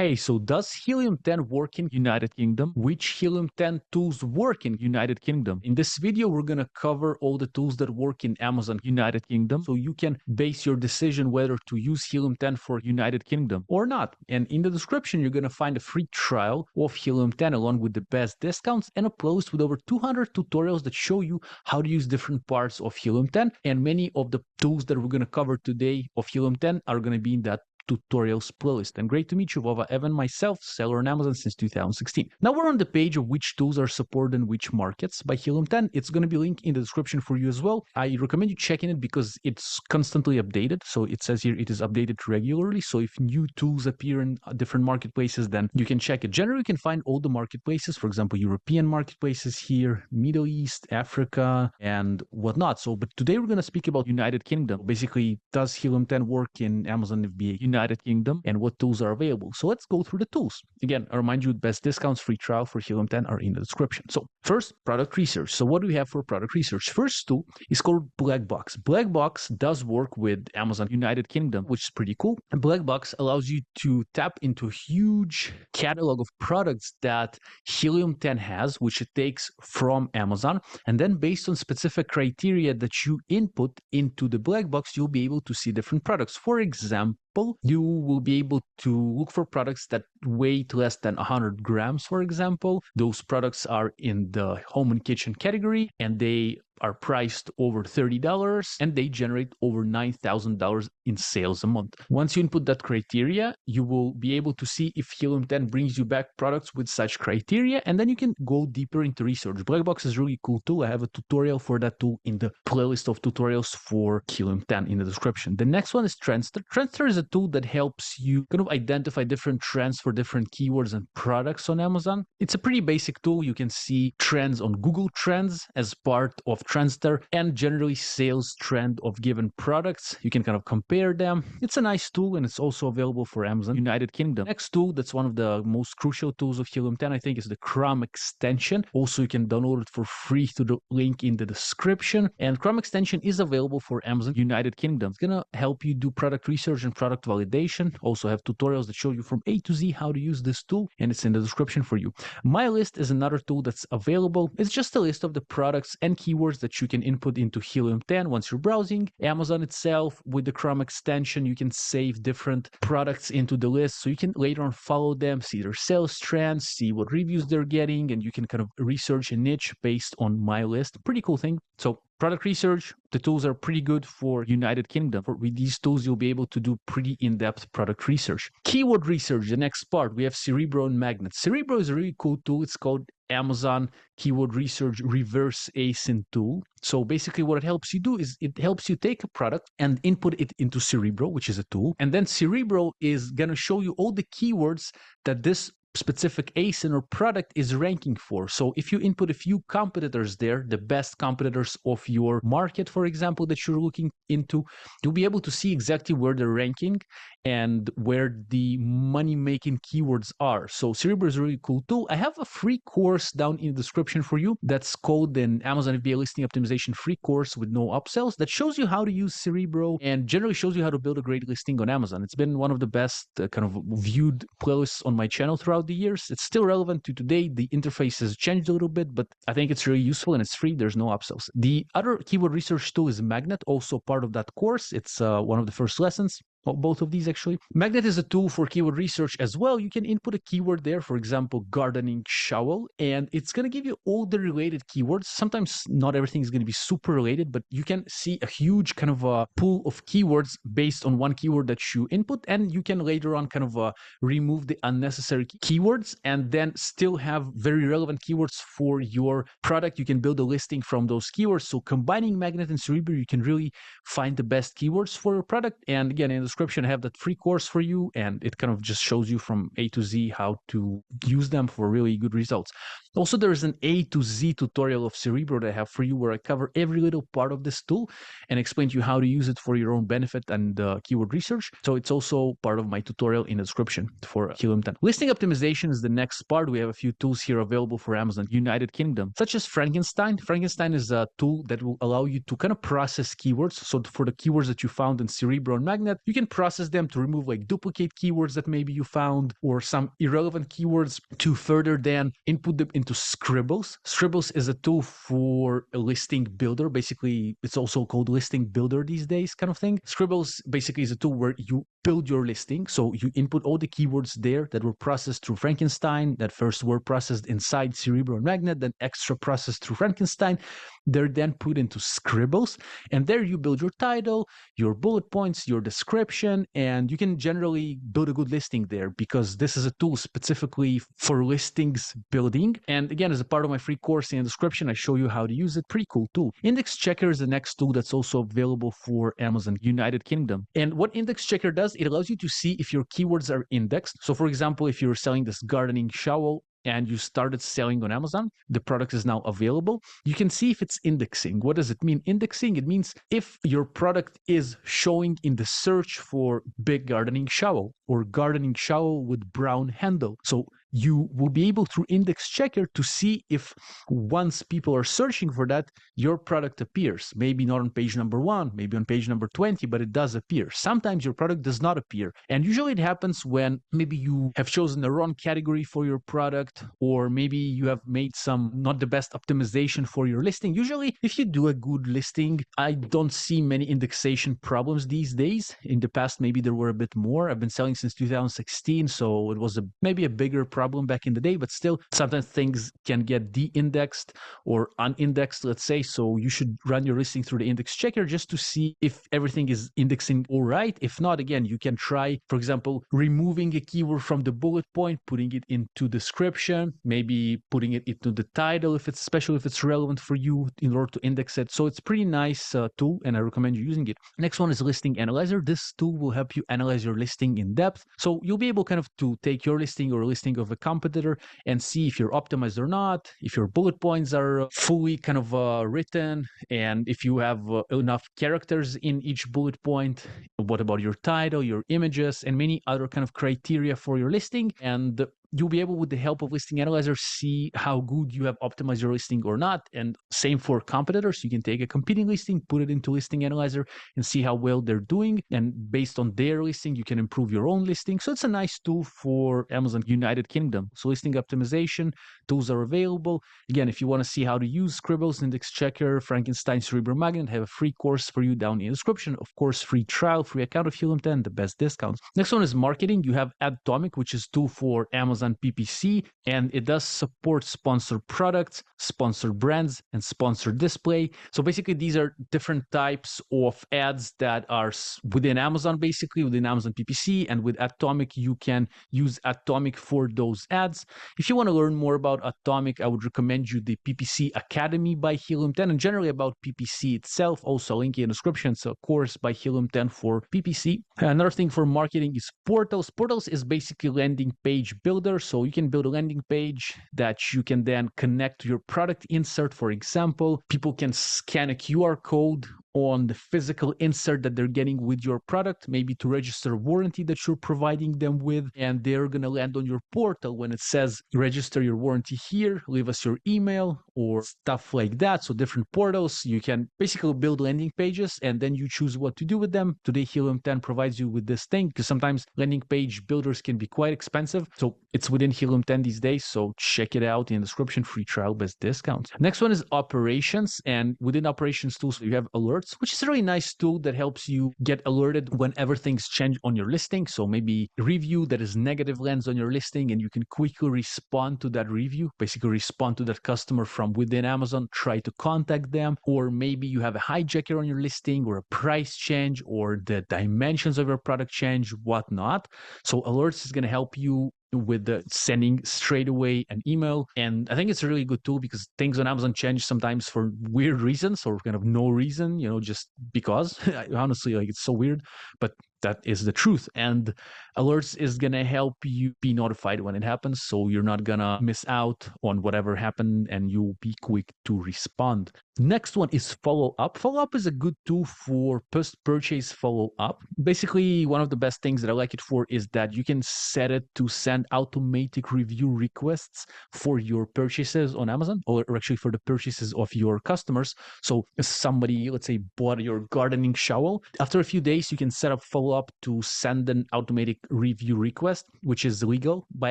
Hey, so does Helium 10 work in United Kingdom? Which Helium 10 tools work in United Kingdom? In this video, we're going to cover all the tools that work in Amazon United Kingdom, so you can base your decision whether to use Helium 10 for United Kingdom or not. And in the description, you're going to find a free trial of Helium 10 along with the best discounts and a playlist with over 200 tutorials that show you how to use different parts of Helium 10. And many of the tools that we're going to cover today of Helium 10 are going to be in that tutorials playlist. And great to meet you, Vova Evan, myself, seller on Amazon since 2016. Now we're on the page of which tools are supported in which markets by Helium 10. It's going to be linked in the description for you as well. I recommend you checking it because it's constantly updated. So it says here it is updated regularly. So if new tools appear in different marketplaces, then you can check it. Generally, you can find all the marketplaces, for example, European marketplaces here, Middle East, Africa, and whatnot. So, but today we're going to speak about United Kingdom. Basically, does Helium 10 work in Amazon FBA United Kingdom and what tools are available? So let's go through the tools. Again, I remind you, best discounts, free trial for Helium 10 are in the description. So first, product research. So what do we have for product research? First tool is called Black Box. Black Box does work with Amazon United Kingdom, which is pretty cool. And Black Box allows you to tap into a huge catalog of products that Helium 10 has, which it takes from Amazon. And then based on specific criteria that you input into the Black Box, you'll be able to see different products. For example, you will be able to look for products that weigh less than 100 grams, for example. Those products are in the home and kitchen category, and they are priced over $30 and they generate over $9,000 in sales a month. Once you input that criteria, you will be able to see if Helium 10 brings you back products with such criteria, and then you can go deeper into research. Black Box is really cool tool. I have a tutorial for that tool in the playlist of tutorials for Helium 10 in the description. The next one is Trendster. Trendster is a tool that helps you kind of identify different trends for different keywords and products on Amazon. It's a pretty basic tool. You can see trends on Google Trends as part of Trendster and generally sales trend of given products. You can kind of compare them. It's a nice tool and it's also available for Amazon United Kingdom. Next tool that's one of the most crucial tools of Helium 10, I think, is the Chrome extension. Also, you can download it for free through the link in the description. And Chrome extension is available for Amazon United Kingdom. It's gonna help you do product research and product validation. Also have tutorials that show you from A to Z how to use this tool, and it's in the description for you. My List is another tool that's available. It's just a list of the products and keywords that you can input into Helium 10 once you're browsing. Amazon itself, with the Chrome extension, you can save different products into the list, so you can later on follow them, see their sales trends, see what reviews they're getting, and you can kind of research a niche based on My List. Pretty cool thing. So product research, the tools are pretty good for United Kingdom. With these tools, you'll be able to do pretty in-depth product research. Keyword research, the next part, we have Cerebro and Magnet. Cerebro is a really cool tool. It's called Amazon Keyword Research Reverse ASIN tool. So basically what it helps you do is it helps you take a product and input it into Cerebro, which is a tool. And then Cerebro is going to show you all the keywords that this specific ASIN or product is ranking for. So if you input a few competitors there, the best competitors of your market, for example, that you're looking into, you'll be able to see exactly where they're ranking and where the money-making keywords are. So Cerebro is a really cool tool. I have a free course down in the description for you that's called an Amazon FBA listing optimization free course with no upsells that shows you how to use Cerebro and generally shows you how to build a great listing on Amazon. It's been one of the best kind of viewed playlists on my channel throughout the years. It's still relevant to today. The interface has changed a little bit, but I think it's really useful and it's free. There's no upsells. The other keyword research tool is Magnet, also part of that course. It's one of the first lessons. Both of these actually. Magnet is a tool for keyword research as well. You can input a keyword there, for example, gardening shovel, and it's going to give you all the related keywords. Sometimes not everything is going to be super related, but you can see a huge kind of a pool of keywords based on one keyword that you input, and you can later on kind of remove the unnecessary keywords and then still have very relevant keywords for your product. You can build a listing from those keywords. So combining Magnet and Cerebro, you can really find the best keywords for your product. And again, in the description, I have that free course for you, and it kind of just shows you from A to Z how to use them for really good results. Also, there's an A to Z tutorial of Cerebro that I have for you where I cover every little part of this tool and explain to you how to use it for your own benefit and keyword research. So it's also part of my tutorial in the description for Helium 10. Listing optimization is the next part. We have a few tools here available for Amazon United Kingdom, such as Frankenstein. Frankenstein is a tool that will allow you to kind of process keywords. So for the keywords that you found in Cerebro and Magnet, you can can process them to remove like duplicate keywords that maybe you found or some irrelevant keywords to further then input them into Scribbles. Scribbles is a tool for a listing builder. Basically, it's also called listing builder these days kind of thing. Scribbles basically is a tool where you build your listing. So you input all the keywords there that were processed through Frankenstein, that first were processed inside Cerebro and Magnet, then extra processed through Frankenstein. They're then put into Scribbles, and there you build your title, your bullet points, your description, and you can generally build a good listing there because this is a tool specifically for listings building. And again, as a part of my free course in the description, I show you how to use it. Pretty cool tool. Index Checker is the next tool that's also available for Amazon United Kingdom. And what Index Checker does, it allows you to see if your keywords are indexed. So for example, if you're selling this gardening shovel and you started selling on Amazon, the product is now available. You can see if it's indexing. What does it mean? Indexing, it means if your product is showing in the search for big gardening shovel or gardening shovel with brown handle. So you will be able through Index Checker to see if once people are searching for that, your product appears. Maybe not on page number 1, maybe on page number 20, but it does appear. Sometimes your product does not appear. And usually it happens when maybe you have chosen the wrong category for your product, or maybe you have made some not the best optimization for your listing. Usually, if you do a good listing, I don't see many indexation problems these days. In the past, maybe there were a bit more. I've been selling since 2016, so it was maybe a bigger problem back in the day, but still sometimes things can get de-indexed or unindexed, let's say. So you should run your listing through the Index Checker just to see if everything is indexing all right. If not, again, you can try, for example, removing a keyword from the bullet point, putting it into description, maybe putting it into the title if it's especially if it's relevant for you in order to index it. So it's a pretty nice tool, and I recommend you using it. Next one is Listing Analyzer. This tool will help you analyze your listing in depth. So you'll be able kind of to take your listing or a listing of a competitor and see if you're optimized or not, if your bullet points are fully kind of written, and if you have enough characters in each bullet point. What about your title, your images, and many other kind of criteria for your listing. And you'll be able, with the help of Listing Analyzer, see how good you have optimized your listing or not. And same for competitors. You can take a competing listing, put it into Listing Analyzer, and see how well they're doing. And based on their listing, you can improve your own listing. So it's a nice tool for Amazon United Kingdom. So listing optimization tools are available. Again, if you want to see how to use Scribbles, Index Checker, Frankenstein, Cerebro Magnet, I have a free course for you down in the description. Of course, free trial, free account of Helium 10, the best discounts. Next one is marketing. You have Adtomic, which is a tool for Amazon PPC, and it does support sponsored products, sponsored brands, and sponsored display. So basically, these are different types of ads that are within Amazon, basically within Amazon PPC, and with Adtomic, you can use Adtomic for those ads. If you want to learn more about Adtomic, I would recommend you the PPC Academy by Helium 10, and generally about PPC itself. Also, link in the description. It's a course by Helium 10 for PPC. Another thing for marketing is portals. Portals is basically landing page builder. So you can build a landing page that you can then connect to your product insert. For example, people can scan a QR code on the physical insert that they're getting with your product, maybe to register a warranty that you're providing them with, and they're going to land on your portal when it says register your warranty here, leave us your email, or stuff like that. So different portals, you can basically build landing pages, and then you choose what to do with them. Today Helium 10 provides you with this thing, because sometimes landing page builders can be quite expensive, so it's within Helium 10 these days. So check it out in the description, free trial, best discounts. Next one is operations, and within operations tools you have alerts, which is a really nice tool that helps you get alerted whenever things change on your listing. So maybe a review that is negative lands on your listing, and you can quickly respond to that review, basically respond to that customer from within Amazon, try to contact them. Or maybe you have a hijacker on your listing, or a price change, or the dimensions of your product change, whatnot. So alerts is going to help you with the sending straight away an email. And I think it's a really good tool because things on Amazon change sometimes for weird reasons, or kind of no reason, just because. Honestly, like, it's so weird, but that is the truth. And alerts is going to help you be notified when it happens, so you're not going to miss out on whatever happened, and you'll be quick to respond. Next one is follow up. Follow up is a good tool for post-purchase follow up. Basically, one of the best things that I like it for is that you can set it to send automatic review requests for your purchases on Amazon, or actually for the purchases of your customers. So if somebody, let's say, bought your gardening shovel, after a few days, you can set up follow follow-up to send an automatic review request, which is legal by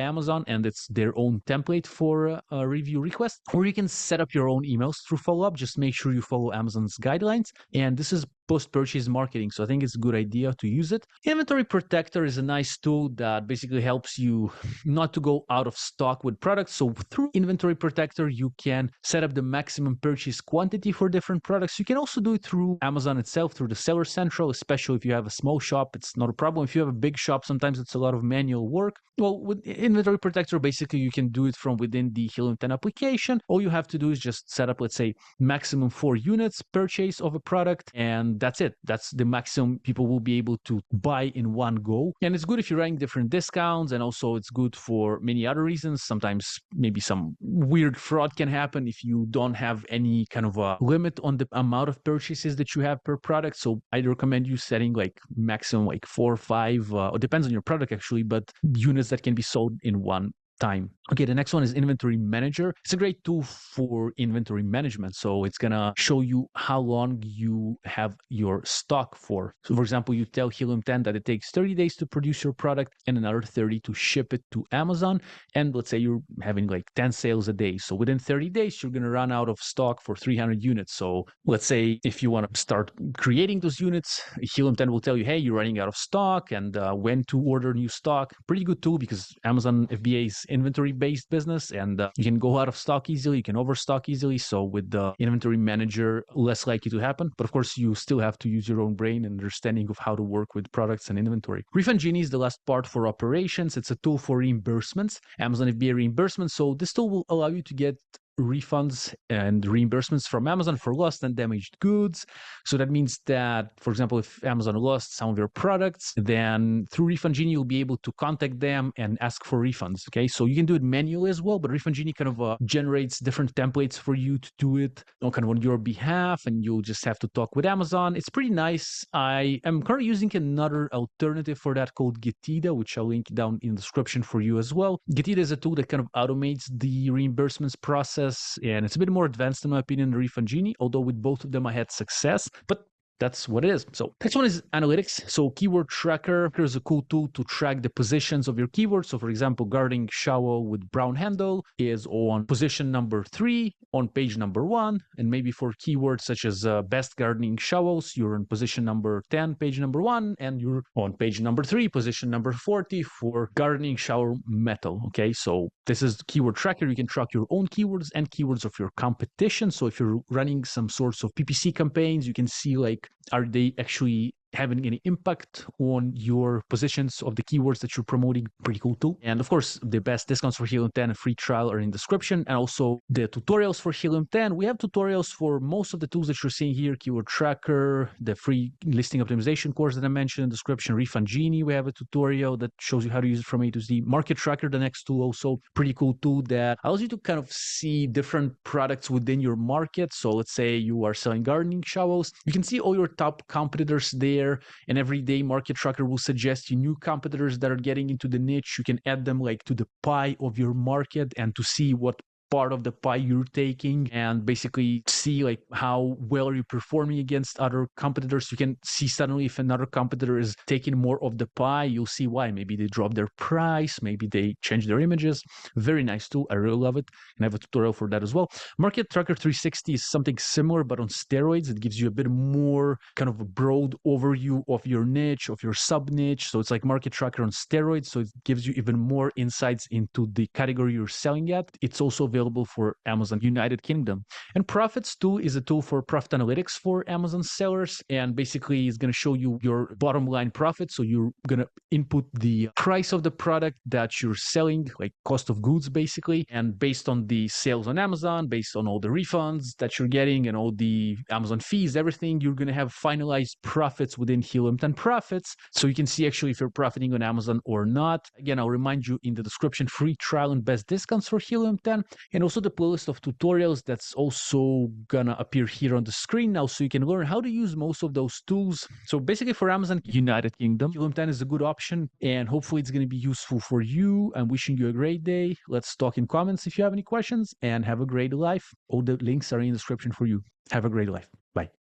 Amazon, and it's their own template for a review request. Or you can set up your own emails through follow-up. Just make sure you follow Amazon's guidelines. And this is post-purchase marketing, so I think it's a good idea to use it. Inventory Protector is a nice tool that basically helps you not to go out of stock with products. So through Inventory Protector, you can set up the maximum purchase quantity for different products. You can also do it through Amazon itself, through the Seller Central, especially if you have a small shop. It's not a problem. If you have a big shop, sometimes it's a lot of manual work. Well, with Inventory Protector, basically you can do it from within the Helium 10 application. All you have to do is just set up, let's say, maximum 4 units purchase of a product, and that's it. That's the maximum people will be able to buy in one go. And it's good if you're running different discounts, and also it's good for many other reasons. Sometimes maybe some weird fraud can happen if you don't have any kind of a limit on the amount of purchases that you have per product. So I'd recommend you setting like maximum like 4 or 5, it depends on your product actually, but units that can be sold in one time. Okay, the next one is Inventory Manager. It's a great tool for inventory management. So it's gonna show you how long you have your stock for. So for example, you tell Helium 10 that it takes 30 days to produce your product and another 30 to ship it to Amazon. And let's say you're having like 10 sales a day. So within 30 days, you're gonna run out of stock for 300 units. So let's say if you want to start creating those units, Helium 10 will tell you, hey, you're running out of stock and when to order new stock. Pretty good tool because Amazon FBA is inventory-based business, and you can go out of stock easily, you can overstock easily. So with the Inventory Manager, less likely to happen. But of course, you still have to use your own brain and understanding of how to work with products and inventory. Refund Genie is the last part for operations. It's a tool for reimbursements, Amazon FBA reimbursements. So this tool will allow you to get refunds and reimbursements from Amazon for lost and damaged goods. So that means that, for example, if Amazon lost some of your products, then through Refund Genie, you'll be able to contact them and ask for refunds. Okay, so you can do it manually as well, but Refund Genie kind of generates different templates for you to do it kind of on your behalf, and you'll just have to talk with Amazon. It's pretty nice. I am currently using another alternative for that called Getida, which I'll link down in the description for you as well. Getida is a tool that kind of automates the reimbursements process, and it's a bit more advanced in my opinion than Refund Genie, although with both of them I had success, but that's what it is. So next one is analytics. So Keyword Tracker is a cool tool to track the positions of your keywords. So for example, gardening shovel with brown handle is on position number 3 on page number 1. And maybe for keywords such as best gardening shovels, you're on position number 10, page number 1, and you're on page number 3, position number 40 for gardening shovel metal. Okay, so this is Keyword Tracker. You can track your own keywords and keywords of your competition. So if you're running some sorts of PPC campaigns, you can see like, are they actually having any impact on your positions of the keywords that you're promoting? Pretty cool tool. And of course, the best discounts for Helium 10 and free trial are in the description, and also the tutorials for Helium 10. We have tutorials for most of the tools that you're seeing here: Keyword Tracker, the free listing optimization course that I mentioned in the description, Refund Genie, we have a tutorial that shows you how to use it from A to Z. Market Tracker, the next tool, also pretty cool tool that allows you to kind of see different products within your market. So let's say you are selling gardening shovels, you can see all your top competitors there, and every day Market Tracker will suggest you new competitors that are getting into the niche. You can add them like to the pie of your market and to see what part of the pie you're taking, and basically see like how well are you performing against other competitors. You can see suddenly if another competitor is taking more of the pie, you'll see why. Maybe they drop their price, maybe they change their images. Very nice tool. I really love it, and I have a tutorial for that as well. Market Tracker 360 is something similar but on steroids. It gives you a bit more kind of a broad overview of your niche, of your sub niche. So it's like Market Tracker on steroids, so it gives you even more insights into the category you're selling at. It's also available for Amazon United Kingdom. And Profits tool is a tool for profit analytics for Amazon sellers, and basically it's going to show you your bottom line profit. So you're going to input the price of the product that you're selling, like cost of goods basically, and based on the sales on Amazon, based on all the refunds that you're getting and all the Amazon fees, everything, you're going to have finalized profits within Helium 10 Profits, so you can see actually if you're profiting on Amazon or not. Again, I'll remind you in the description, free trial and best discounts for Helium 10, and also the playlist of tutorials that's also gonna appear here on the screen now, so you can learn how to use most of those tools. So basically for Amazon United Kingdom, Helium 10 is a good option, and hopefully it's going to be useful for you. I'm wishing you a great day. Let's talk in comments if you have any questions, and have a great life. All the links are in the description for you. Have a great life. Bye.